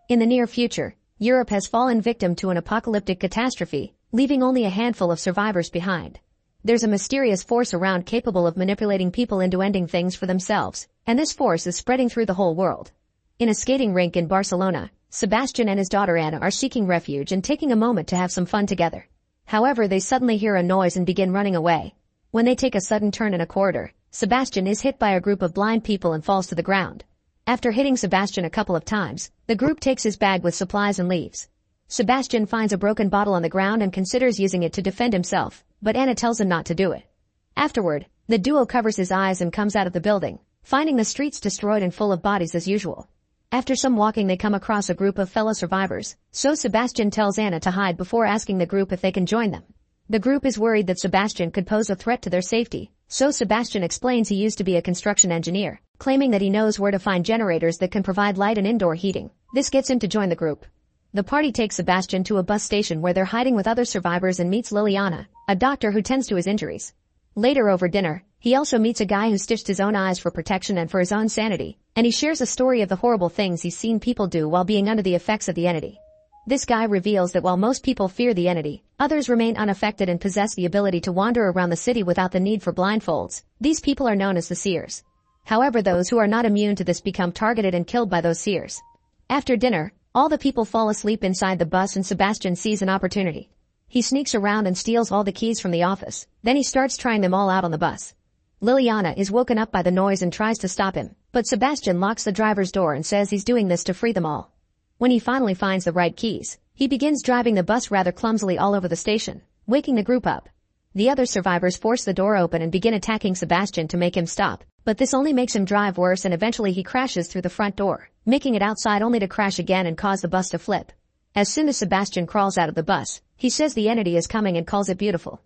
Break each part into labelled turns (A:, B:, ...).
A: In the near future, Europe has fallen victim to an apocalyptic catastrophe, leaving only a handful of survivors behind. There's a mysterious force around capable of manipulating people into ending things for themselves, and this force is spreading through the whole world. In a skating rink in Barcelona, Sebastian and his daughter Anna are seeking refuge and taking a moment to have some fun together. However, they suddenly hear a noise and begin running away. When they take a sudden turn in a corridor, Sebastian is hit by a group of blind people and falls to the ground. After hitting Sebastian a couple of times, the group takes his bag with supplies and leaves. Sebastian finds a broken bottle on the ground and considers using it to defend himself, but Anna tells him not to do it. Afterward, the duo covers his eyes and comes out of the building, finding the streets destroyed and full of bodies as usual. After some walking, they come across a group of fellow survivors, so Sebastian tells Anna to hide before asking the group if they can join them. The group is worried that Sebastian could pose a threat to their safety, so Sebastian explains he used to be a construction engineer, claiming that he knows where to find generators that can provide light and indoor heating. This gets him to join the group. The party takes Sebastian to a bus station where they're hiding with other survivors and meets Liliana, a doctor who tends to his injuries. Later over dinner, he also meets a guy who stitched his own eyes for protection and for his own sanity, and he shares a story of the horrible things he's seen people do while being under the effects of the entity. This guy reveals that while most people fear the entity, others remain unaffected and possess the ability to wander around the city without the need for blindfolds. These people are known as the seers. However, those who are not immune to this become targeted and killed by those seers. After dinner, all the people fall asleep inside the bus and Sebastian sees an opportunity. He sneaks around and steals all the keys from the office, then he starts trying them all out on the bus. Liliana is woken up by the noise and tries to stop him, but Sebastian locks the driver's door and says he's doing this to free them all. When he finally finds the right keys, he begins driving the bus rather clumsily all over the station, waking the group up. The other survivors force the door open and begin attacking Sebastian to make him stop, but this only makes him drive worse and eventually he crashes through the front door, making it outside only to crash again and cause the bus to flip. As soon as Sebastian crawls out of the bus, he says the entity is coming and calls it beautiful.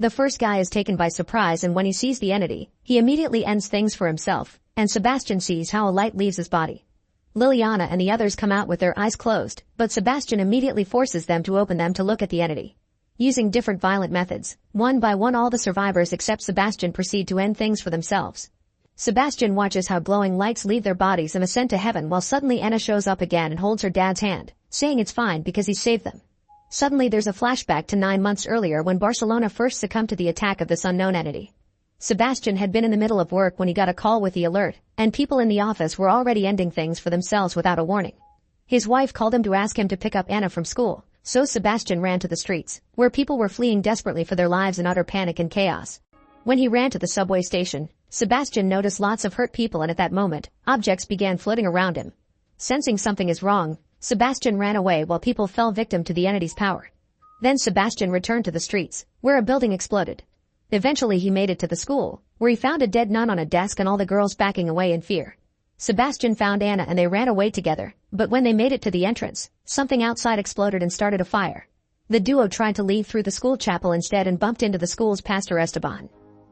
A: The first guy is taken by surprise, and when he sees the entity, he immediately ends things for himself, and Sebastian sees how a light leaves his body. Liliana and the others come out with their eyes closed, but Sebastian immediately forces them to open them to look at the entity. Using different violent methods, one by one all the survivors except Sebastian proceed to end things for themselves. Sebastian watches how glowing lights leave their bodies and ascend to heaven while suddenly Anna shows up again and holds her dad's hand, saying it's fine because he saved them. Suddenly there's a flashback to 9 months earlier when Barcelona first succumbed to the attack of this unknown entity. Sebastian had been in the middle of work when he got a call with the alert, and people in the office were already ending things for themselves without a warning. His wife called him to ask him to pick up Anna from school, so Sebastian ran to the streets, where people were fleeing desperately for their lives in utter panic and chaos. When he ran to the subway station, Sebastian noticed lots of hurt people, and at that moment, objects began floating around him. Sensing something is wrong, Sebastian ran away while people fell victim to the entity's power. Then Sebastian returned to the streets, where a building exploded. Eventually he made it to the school, where he found a dead nun on a desk and all the girls backing away in fear. Sebastian found Anna and they ran away together, but when they made it to the entrance, something outside exploded and started a fire. The duo tried to leave through the school chapel instead and bumped into the school's pastor Esteban.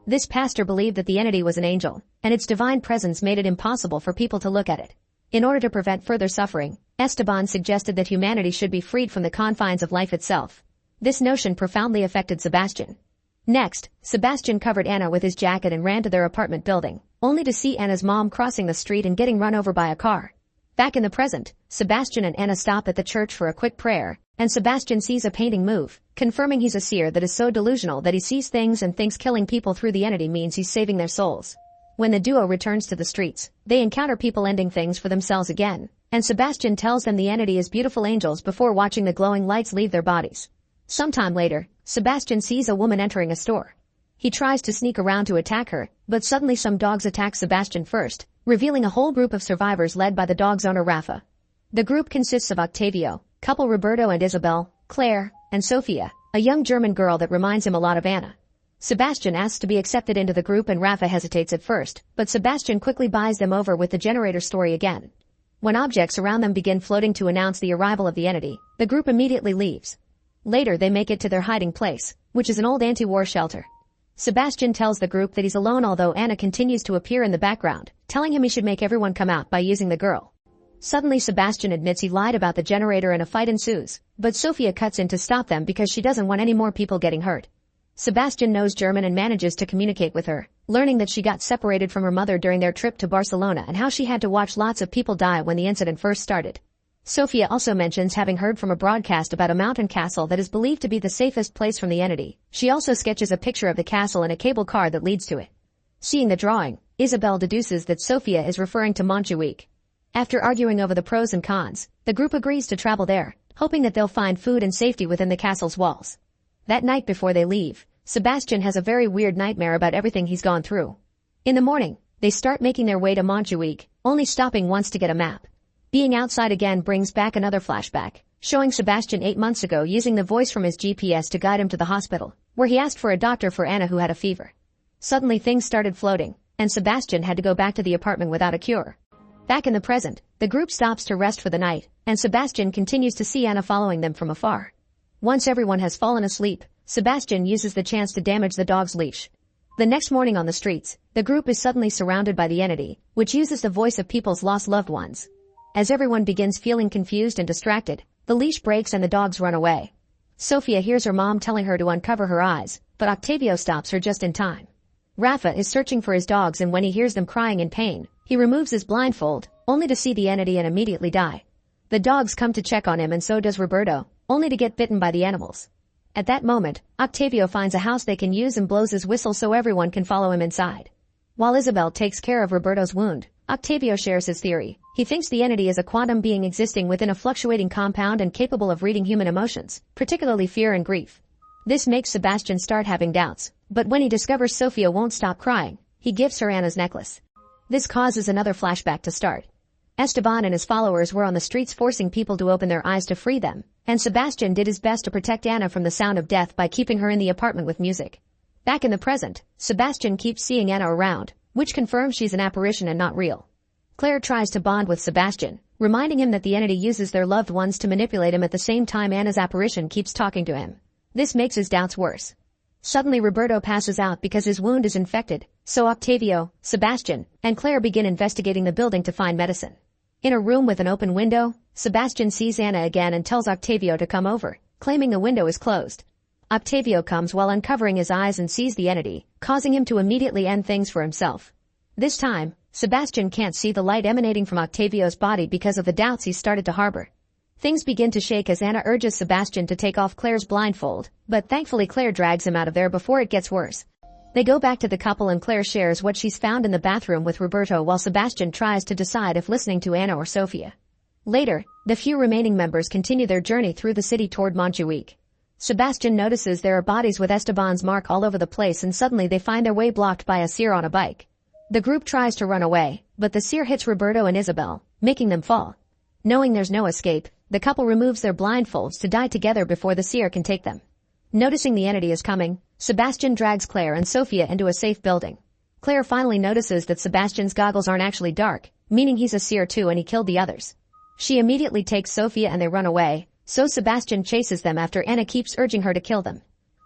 A: This pastor believed that the entity was an angel, and its divine presence made it impossible for people to look at it. In order to prevent further suffering, Esteban suggested that humanity should be freed from the confines of life itself. This notion profoundly affected Sebastian. Next, Sebastian covered Anna with his jacket and ran to their apartment building, only to see Anna's mom crossing the street and getting run over by a car. Back in the present, Sebastian and Anna stop at the church for a quick prayer, and Sebastian sees a painting move, confirming he's a seer that is so delusional that he sees things and thinks killing people through the entity means he's saving their souls. When the duo returns to the streets, they encounter people ending things for themselves again, and Sebastian tells them the entity is beautiful angels before watching the glowing lights leave their bodies. Sometime later, Sebastian sees a woman entering a store. He tries to sneak around to attack her, but suddenly some dogs attack Sebastian first, revealing a whole group of survivors led by the dog's owner Rafa. The group consists of Octavio, couple Roberto and Isabel, Claire, and Sofia, a young German girl that reminds him a lot of Anna. Sebastian asks to be accepted into the group and Rafa hesitates at first, but Sebastian quickly buys them over with the generator story again. When objects around them begin floating to announce the arrival of the entity, the group immediately leaves. Later they make it to their hiding place, which is an old anti-war shelter. Sebastian tells the group that he's alone, although Anna continues to appear in the background, telling him he should make everyone come out by using the girl. Suddenly Sebastian admits he lied about the generator and a fight ensues, but Sofia cuts in to stop them because she doesn't want any more people getting hurt. Sebastian knows German and manages to communicate with her, learning that she got separated from her mother during their trip to Barcelona and how she had to watch lots of people die when the incident first started. Sophia also mentions having heard from a broadcast about a mountain castle that is believed to be the safest place from the entity. She also sketches a picture of the castle and a cable car that leads to it. Seeing the drawing, Isabel deduces that Sophia is referring to Montjuic. After arguing over the pros and cons, the group agrees to travel there, hoping that they'll find food and safety within the castle's walls. That night before they leave, Sebastian has a very weird nightmare about everything he's gone through. In the morning, they start making their way to Montjuic, only stopping once to get a map. Being outside again brings back another flashback, showing Sebastian 8 months ago using the voice from his GPS to guide him to the hospital, where he asked for a doctor for Anna who had a fever. Suddenly things started floating, and Sebastian had to go back to the apartment without a cure. Back in the present, the group stops to rest for the night, and Sebastian continues to see Anna following them from afar. Once everyone has fallen asleep, Sebastian uses the chance to damage the dog's leash. The next morning on the streets, the group is suddenly surrounded by the entity, which uses the voice of people's lost loved ones. As everyone begins feeling confused and distracted, the leash breaks and the dogs run away. Sophia hears her mom telling her to uncover her eyes, but Octavio stops her just in time. Rafa is searching for his dogs, and when he hears them crying in pain, he removes his blindfold, only to see the entity and immediately die. The dogs come to check on him, and so does Roberto, only to get bitten by the animals. At that moment, Octavio finds a house they can use and blows his whistle so everyone can follow him inside. While Isabel takes care of Roberto's wound, Octavio shares his theory. He thinks the entity is a quantum being existing within a fluctuating compound and capable of reading human emotions, particularly fear and grief. This makes Sebastian start having doubts, but when he discovers Sophia won't stop crying, he gives her Anna's necklace. This causes another flashback to start. Esteban and his followers were on the streets forcing people to open their eyes to free them, and Sebastian did his best to protect Anna from the sound of death by keeping her in the apartment with music. Back in the present, Sebastian keeps seeing Anna around, which confirms she's an apparition and not real. Claire tries to bond with Sebastian, reminding him that the entity uses their loved ones to manipulate him. At the same time, Anna's apparition keeps talking to him. This makes his doubts worse. Suddenly Roberto passes out because his wound is infected, so Octavio, Sebastian, and Claire begin investigating the building to find medicine. In a room with an open window, Sebastian sees Anna again and tells Octavio to come over, claiming the window is closed. Octavio comes while uncovering his eyes and sees the entity, causing him to immediately end things for himself. This time, Sebastian can't see the light emanating from Octavio's body because of the doubts he's started to harbor. Things begin to shake as Anna urges Sebastian to take off Claire's blindfold, but thankfully Claire drags him out of there before it gets worse. They go back to the couple and Claire shares what she's found in the bathroom with Roberto while Sebastian tries to decide if listening to Anna or Sophia. Later, the few remaining members continue their journey through the city toward Montjuic. Sebastian notices there are bodies with Esteban's mark all over the place, and suddenly they find their way blocked by a seer on a bike. The group tries to run away, but the seer hits Roberto and Isabel, making them fall. Knowing there's no escape, the couple removes their blindfolds to die together before the seer can take them. Noticing the entity is coming, Sebastian drags Claire and Sophia into a safe building. Claire finally notices that Sebastian's goggles aren't actually dark, meaning he's a seer too and he killed the others. She immediately takes Sophia and they run away, so Sebastian chases them after Anna keeps urging her to kill them.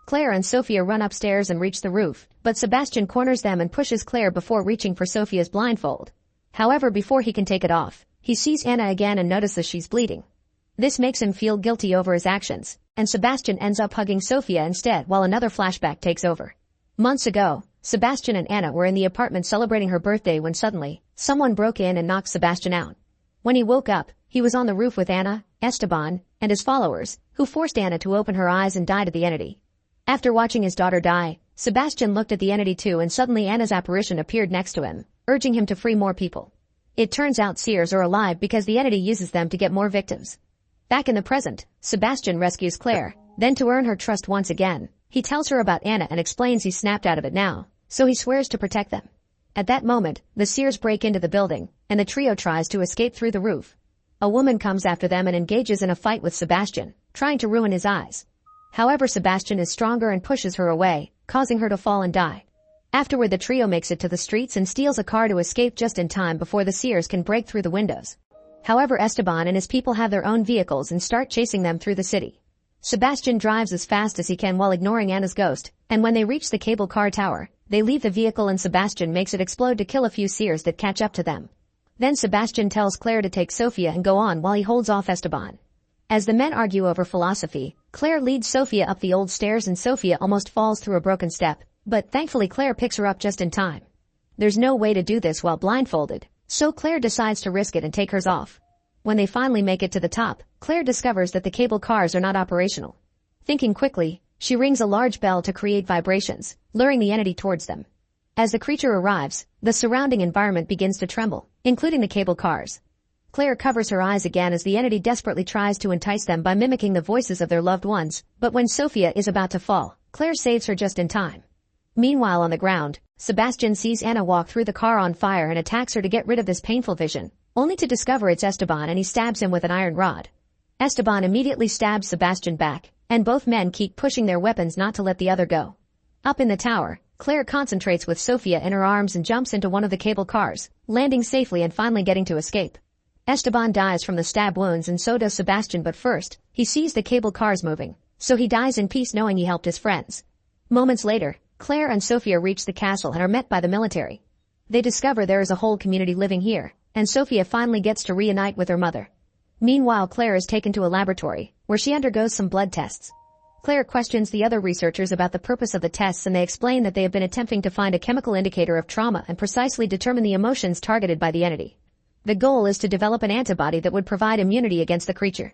A: Claire and Sophia run upstairs and reach the roof, but Sebastian corners them and pushes Claire before reaching for Sophia's blindfold. However, before he can take it off, he sees Anna again and notices she's bleeding. This makes him feel guilty over his actions, and Sebastian ends up hugging Sophia instead while another flashback takes over. Months ago, Sebastian and Anna were in the apartment celebrating her birthday when suddenly, someone broke in and knocked Sebastian out. When he woke up, he was on the roof with Anna, Esteban, and his followers, who forced Anna to open her eyes and die to the entity. After watching his daughter die, Sebastian looked at the entity too, and suddenly Anna's apparition appeared next to him, urging him to free more people. It turns out seers are alive because the entity uses them to get more victims. Back in the present, Sebastian rescues Claire, then to earn her trust once again, he tells her about Anna and explains he's snapped out of it now, so he swears to protect them. At that moment, the seers break into the building, and the trio tries to escape through the roof. A woman comes after them and engages in a fight with Sebastian, trying to ruin his eyes. However, Sebastian is stronger and pushes her away, causing her to fall and die. Afterward, the trio makes it to the streets and steals a car to escape just in time before the seers can break through the windows. However, Esteban and his people have their own vehicles and start chasing them through the city. Sebastian drives as fast as he can while ignoring Anna's ghost, and when they reach the cable car tower, they leave the vehicle and Sebastian makes it explode to kill a few seers that catch up to them. Then Sebastian tells Claire to take Sophia and go on while he holds off Esteban. As the men argue over philosophy, Claire leads Sophia up the old stairs and Sophia almost falls through a broken step, but thankfully Claire picks her up just in time. There's no way to do this while blindfolded, so Claire decides to risk it and take hers off. When they finally make it to the top, Claire discovers that the cable cars are not operational. Thinking quickly, she rings a large bell to create vibrations, luring the entity towards them. As the creature arrives, the surrounding environment begins to tremble, including the cable cars. Claire covers her eyes again as the entity desperately tries to entice them by mimicking the voices of their loved ones, but when Sophia is about to fall, Claire saves her just in time. Meanwhile on the ground, Sebastian sees Anna walk through the car on fire and attacks her to get rid of this painful vision, only to discover it's Esteban and he stabs him with an iron rod. Esteban immediately stabs Sebastian back, and both men keep pushing their weapons not to let the other go. Up in the tower, Claire concentrates with Sophia in her arms and jumps into one of the cable cars, landing safely and finally getting to escape. Esteban dies from the stab wounds and so does Sebastian, but first, he sees the cable cars moving, so he dies in peace knowing he helped his friends. Moments later, Claire and Sophia reach the castle and are met by the military. They discover there is a whole community living here, and Sophia finally gets to reunite with her mother. Meanwhile, Claire is taken to a laboratory, where she undergoes some blood tests. Claire questions the other researchers about the purpose of the tests and they explain that they have been attempting to find a chemical indicator of trauma and precisely determine the emotions targeted by the entity. The goal is to develop an antibody that would provide immunity against the creature.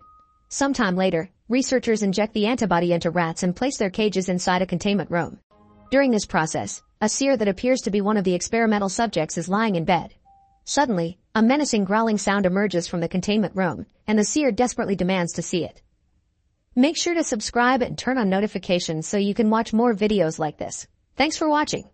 A: Sometime later, researchers inject the antibody into rats and place their cages inside a containment room. During this process, a seer that appears to be one of the experimental subjects is lying in bed. Suddenly, a menacing growling sound emerges from the containment room, and the seer desperately demands to see it. Make sure to subscribe and turn on notifications so you can watch more videos like this. Thanks for watching.